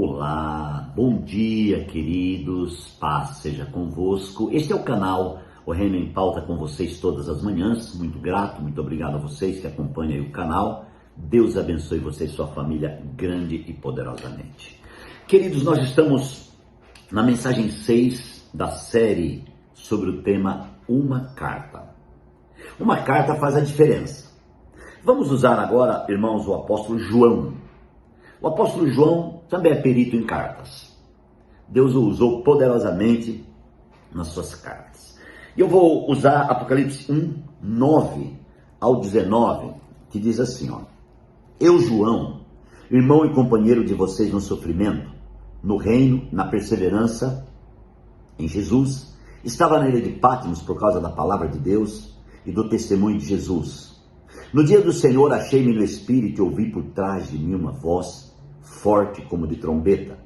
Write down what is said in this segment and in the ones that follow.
Olá, bom dia, queridos, paz seja convosco. Este é o canal O Reino em Pauta com vocês todas as manhãs. Muito grato, muito obrigado a vocês que acompanham o canal. Deus abençoe você e sua família grande e poderosamente. Queridos, nós estamos na mensagem 6 da série sobre o tema Uma Carta. Uma carta faz a diferença. Vamos usar agora, irmãos, o apóstolo João. O apóstolo João também é perito em cartas. Deus o usou poderosamente nas suas cartas. E eu vou usar Apocalipse 1, 9 ao 19, que diz assim, ó. Eu, João, irmão e companheiro de vocês no sofrimento, no reino, na perseverança em Jesus, estava na ilha de Patmos por causa da palavra de Deus e do testemunho de Jesus. No dia do Senhor achei-me no Espírito e ouvi por trás de mim uma voz forte como de trombeta,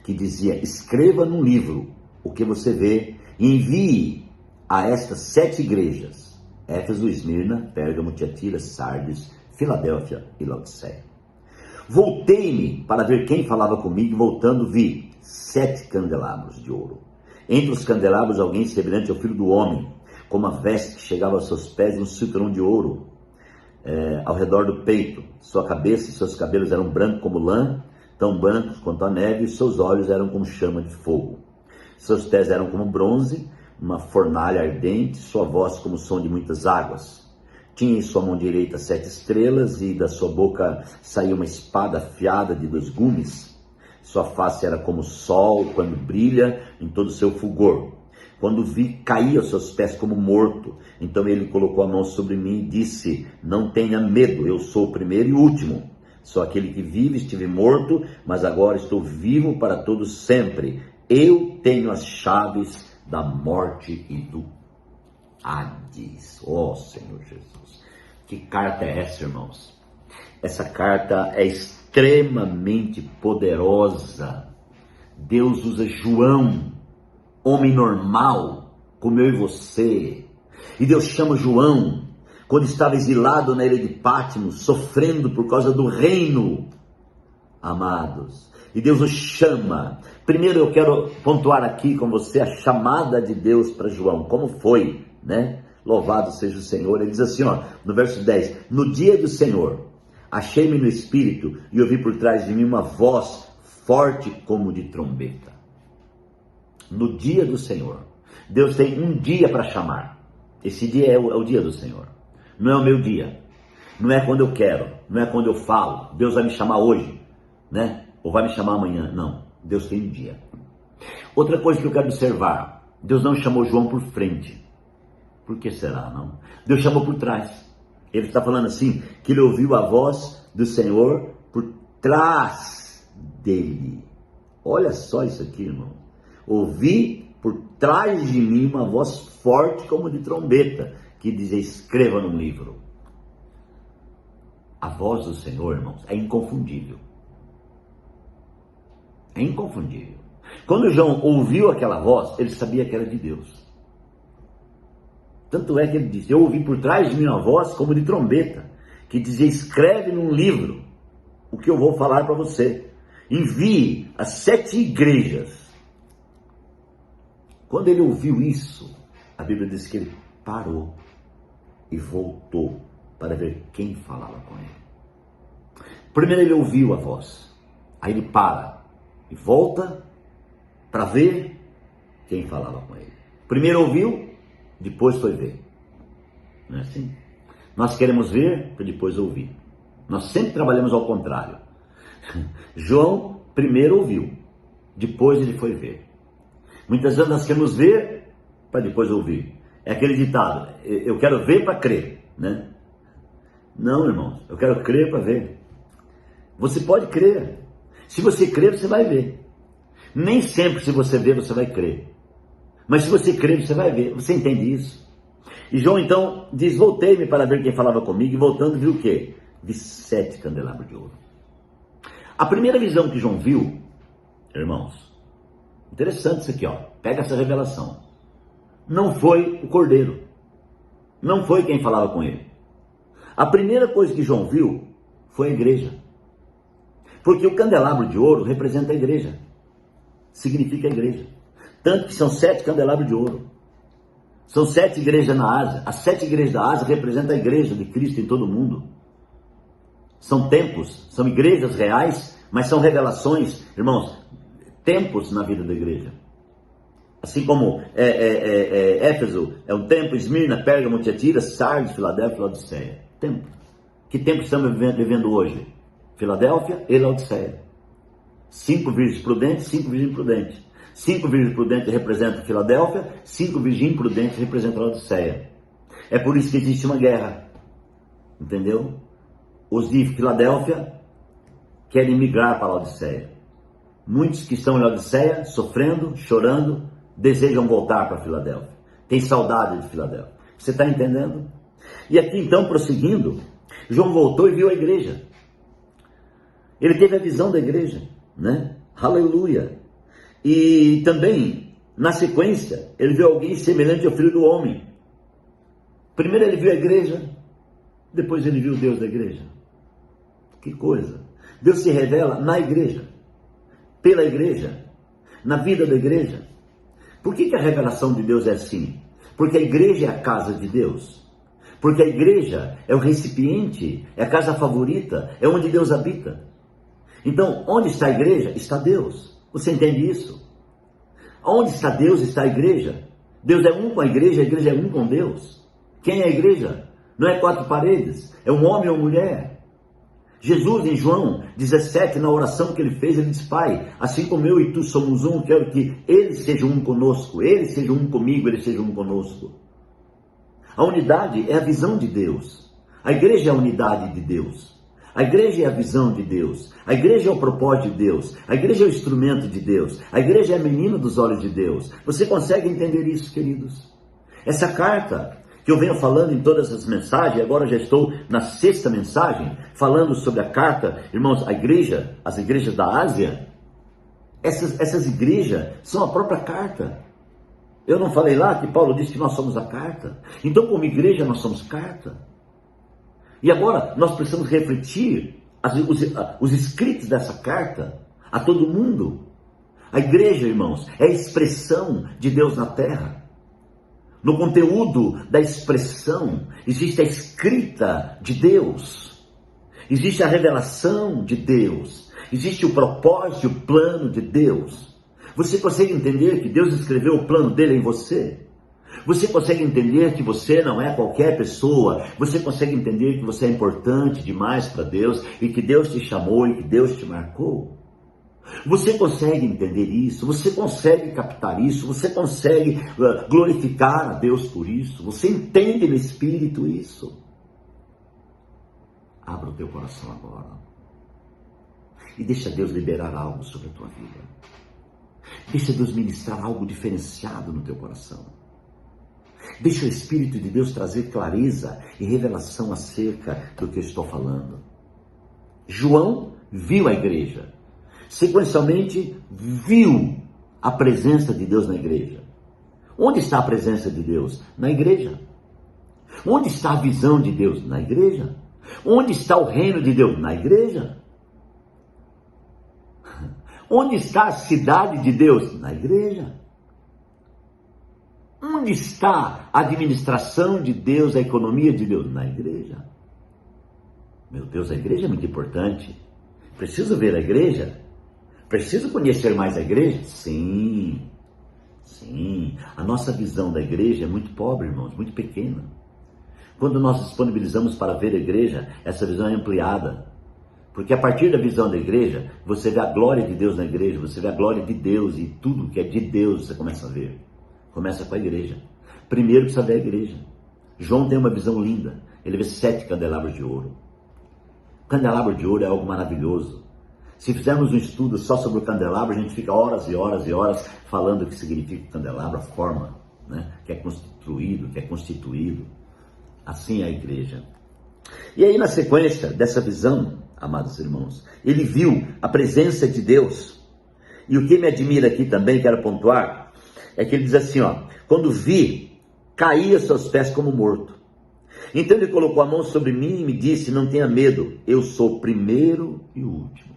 que dizia, escreva num livro o que você vê e envie a estas 7 igrejas, Éfeso, Esmirna, Pérgamo, Tiatira, Sardes, Filadélfia e Laodiceia. Voltei-me para ver quem falava comigo e voltando vi 7 candelabros de ouro. Entre os candelabros alguém semelhante ao Filho do Homem, com uma veste que chegava aos seus pés e um cinturão de ouro ao redor do peito. Sua cabeça e seus cabelos eram brancos como lã, tão brancos quanto a neve, e seus olhos eram como chama de fogo. Seus pés eram como bronze, uma fornalha ardente, sua voz como som de muitas águas. Tinha em sua mão direita 7 estrelas, e da sua boca saía uma espada afiada de 2 gumes. Sua face era como o sol quando brilha em todo o seu fulgor. Quando vi, caí aos seus pés como morto. Então ele colocou a mão sobre mim e disse, não tenha medo, eu sou o primeiro e o último. Sou aquele que vive, estive morto, mas agora estou vivo para todos sempre. Eu tenho as chaves da morte e do Hades. Oh, Senhor Jesus. Que carta é essa, irmãos? Essa carta é extremamente poderosa. Deus usa João, homem normal, como eu e você. E Deus chama João, quando estava exilado na ilha de Patmos, sofrendo por causa do reino, amados. E Deus o chama. Primeiro eu quero pontuar aqui com você a chamada de Deus para João. Como foi, né? Louvado seja o Senhor. Ele diz assim, ó, no verso 10. No dia do Senhor, achei-me no Espírito e ouvi por trás de mim uma voz forte como de trombeta. No dia do Senhor. Deus tem um dia para chamar. Esse dia é o dia do Senhor. Não é o meu dia. Não é quando eu quero. Não é quando eu falo. Deus vai me chamar hoje, né? Ou vai me chamar amanhã. Não. Deus tem um dia. Outra coisa que eu quero observar. Deus não chamou João por frente. Por que será, não? Deus chamou por trás. Ele está falando assim, que ele ouviu a voz do Senhor por trás dele. Olha só isso aqui, irmão. Ouvi por trás de mim uma voz forte como de trombeta, que dizia, escreva num livro. A voz do Senhor, irmãos, é inconfundível. É inconfundível. Quando João ouviu aquela voz, ele sabia que era de Deus. Tanto é que ele disse, eu ouvi por trás de mim uma voz como de trombeta, que dizia, escreve num livro o que eu vou falar para você. Envie as 7 igrejas. Quando ele ouviu isso, a Bíblia diz que ele parou e voltou para ver quem falava com ele. Primeiro ele ouviu a voz, aí ele para e volta para ver quem falava com ele. Primeiro ouviu, depois foi ver. Não é assim? Nós queremos ver para depois ouvir. Nós sempre trabalhamos ao contrário. João primeiro ouviu, depois ele foi ver. Muitas vezes nós queremos ver para depois ouvir. É aquele ditado, eu quero ver para crer, né? Não, irmãos, eu quero crer para ver. Você pode crer. Se você crer, você vai ver. Nem sempre se você ver, você vai crer. Mas se você crer, você vai ver. Você entende isso? E João então diz, voltei-me para ver quem falava comigo, e voltando viu o quê? Vi 7 candelabros de ouro. A primeira visão que João viu, irmãos, interessante isso aqui, ó. Pega essa revelação. Não foi o cordeiro. Não foi quem falava com ele. A primeira coisa que João viu foi a igreja. Porque o candelabro de ouro representa a igreja, significa a igreja. Tanto que são 7 candelabros de ouro. São 7 igrejas na Ásia. As 7 igrejas da Ásia representam a igreja de Cristo em todo o mundo. São templos, são igrejas reais, mas são revelações, irmãos, tempos na vida da igreja. Assim como Éfeso é um templo, Esmirna, Pérgamo, Tiatira, Sardes, Filadélfia e Laodiceia. Templo. Que tempo estamos vivendo hoje? Filadélfia e Laodiceia. 5 virgens prudentes, 5 virgens imprudentes. 5 virgens prudentes representam Filadélfia, 5 virgens imprudentes representam Laodiceia. É por isso que existe uma guerra. Entendeu? Os de Filadélfia querem migrar para Laodiceia. Muitos que estão em Laodiceia, sofrendo, chorando, desejam voltar para Filadélfia. Tem saudade de Filadélfia. Você está entendendo? E aqui então, prosseguindo, João voltou e viu a igreja. Ele teve a visão da igreja, né? Aleluia! E também, na sequência, ele viu alguém semelhante ao Filho do Homem. Primeiro ele viu a igreja, depois ele viu o Deus da igreja. Que coisa! Deus se revela na igreja, pela igreja, na vida da igreja. Por que a revelação de Deus é assim? Porque a igreja é a casa de Deus. Porque a igreja é o recipiente, é a casa favorita, é onde Deus habita. Então, onde está a igreja? Está Deus. Você entende isso? Onde está Deus, está a igreja. Deus é um com a igreja é um com Deus. Quem é a igreja? Não é 4 paredes, é um homem ou mulher. Jesus, em João 17, na oração que ele fez, ele diz: Pai, assim como eu e tu somos um, quero que eles sejam um conosco, eles sejam um comigo, eles sejam um conosco. A unidade é a visão de Deus. A igreja é a unidade de Deus. A igreja é a visão de Deus. A igreja é o propósito de Deus. A igreja é o instrumento de Deus. A igreja é a menina dos olhos de Deus. Você consegue entender isso, queridos? Essa carta que eu venho falando em todas as mensagens, agora já estou na 6ª mensagem, falando sobre a carta, irmãos, a igreja, as igrejas da Ásia, essas igrejas são a própria carta. Eu não falei lá que Paulo disse que nós somos a carta? Então, como igreja, nós somos carta. E agora, nós precisamos refletir os escritos dessa carta a todo mundo. A igreja, irmãos, é a expressão de Deus na terra. No conteúdo da expressão, existe a escrita de Deus. Existe a revelação de Deus. Existe o propósito, o plano de Deus. Você consegue entender que Deus escreveu o plano dele em você? Você consegue entender que você não é qualquer pessoa? Você consegue entender que você é importante demais para Deus e que Deus te chamou e que Deus te marcou? Você consegue entender isso? Você consegue captar isso? Você consegue glorificar a Deus por isso? Você entende no Espírito isso? Abra o teu coração agora e deixa Deus liberar algo sobre a tua vida. Deixa Deus ministrar algo diferenciado no teu coração. Deixa o Espírito de Deus trazer clareza e revelação acerca do que eu estou falando. João viu a igreja. Sequencialmente, viu a presença de Deus na igreja. Onde está a presença de Deus? Na igreja. Onde está a visão de Deus? Na igreja. Onde está o reino de Deus? Na igreja. Onde está a cidade de Deus? Na igreja. Onde está a administração de Deus, a economia de Deus? Na igreja. Meu Deus, a igreja é muito importante. Preciso ver a igreja? Preciso conhecer mais a igreja? Sim. Sim. A nossa visão da igreja é muito pobre, irmãos, muito pequena. Quando nós disponibilizamos para ver a igreja, essa visão é ampliada. Porque a partir da visão da igreja, você vê a glória de Deus na igreja, você vê a glória de Deus e tudo que é de Deus você começa a ver. Começa com a igreja. Primeiro precisa ver a igreja. João tem uma visão linda. Ele vê 7 candelabros de ouro. O candelabro de ouro é algo maravilhoso. Se fizermos um estudo só sobre o candelabro, a gente fica horas e horas e horas falando o que significa o candelabro, a forma, né, que é construído, que é constituído. Assim é a igreja. E aí, na sequência dessa visão, amados irmãos, ele viu a presença de Deus. E o que me admira aqui também, quero pontuar, é que ele diz assim, ó: quando vi, caí a seus pés como morto. Então ele colocou a mão sobre mim e me disse: não tenha medo, eu sou o primeiro e o último.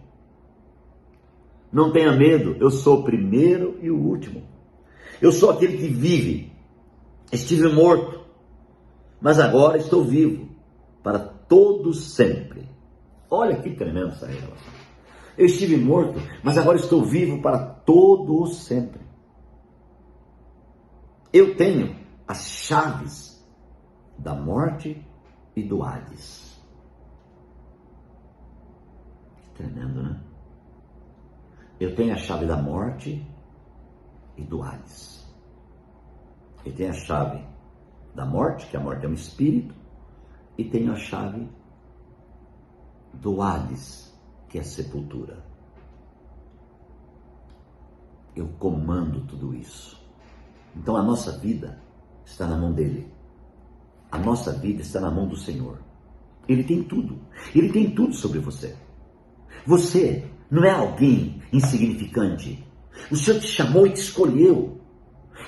Não tenha medo, eu sou o primeiro e o último. Eu sou aquele que vive. Estive morto, mas agora estou vivo para todos sempre. Olha que tremendo essa revelação. Eu estive morto, mas agora estou vivo para todos sempre. Eu tenho as chaves da morte e do Hades. Tremendo, né? Eu tenho a chave da morte e do Hades. Eu tenho a chave da morte, que a morte é um espírito, e tenho a chave do Hades, que é a sepultura. Eu comando tudo isso. Então a nossa vida está na mão dele. A nossa vida está na mão do Senhor. Ele tem tudo. Ele tem tudo sobre você. Você não é alguém insignificante. O Senhor te chamou e te escolheu.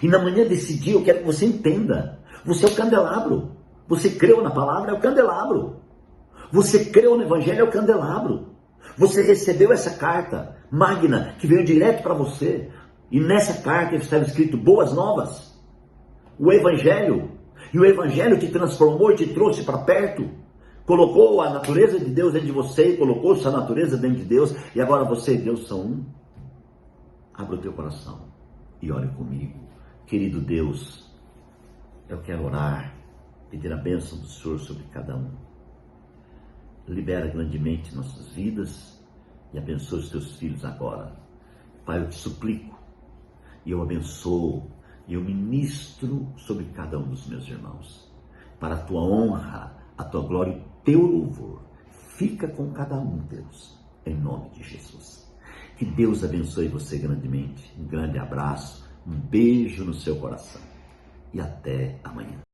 E na manhã desse dia eu quero que você entenda. Você é o candelabro. Você creu na palavra, é o candelabro. Você creu no evangelho, é o candelabro. Você recebeu essa carta magna que veio direto para você. E nessa carta estava escrito boas novas. O evangelho. E o evangelho te transformou e te trouxe para perto. Colocou a natureza de Deus dentro de você, colocou sua natureza dentro de Deus, e agora você e Deus são um. Abra o teu coração e ore comigo. Querido Deus, eu quero orar, pedir a bênção do Senhor sobre cada um. Libera grandemente nossas vidas e abençoa os teus filhos agora. Pai, eu te suplico, e eu abençoo, e eu ministro sobre cada um dos meus irmãos, para a tua honra, a tua glória e o teu louvor. Fica com cada um, Deus, em nome de Jesus. Que Deus abençoe você grandemente. Um grande abraço, um beijo no seu coração e até amanhã.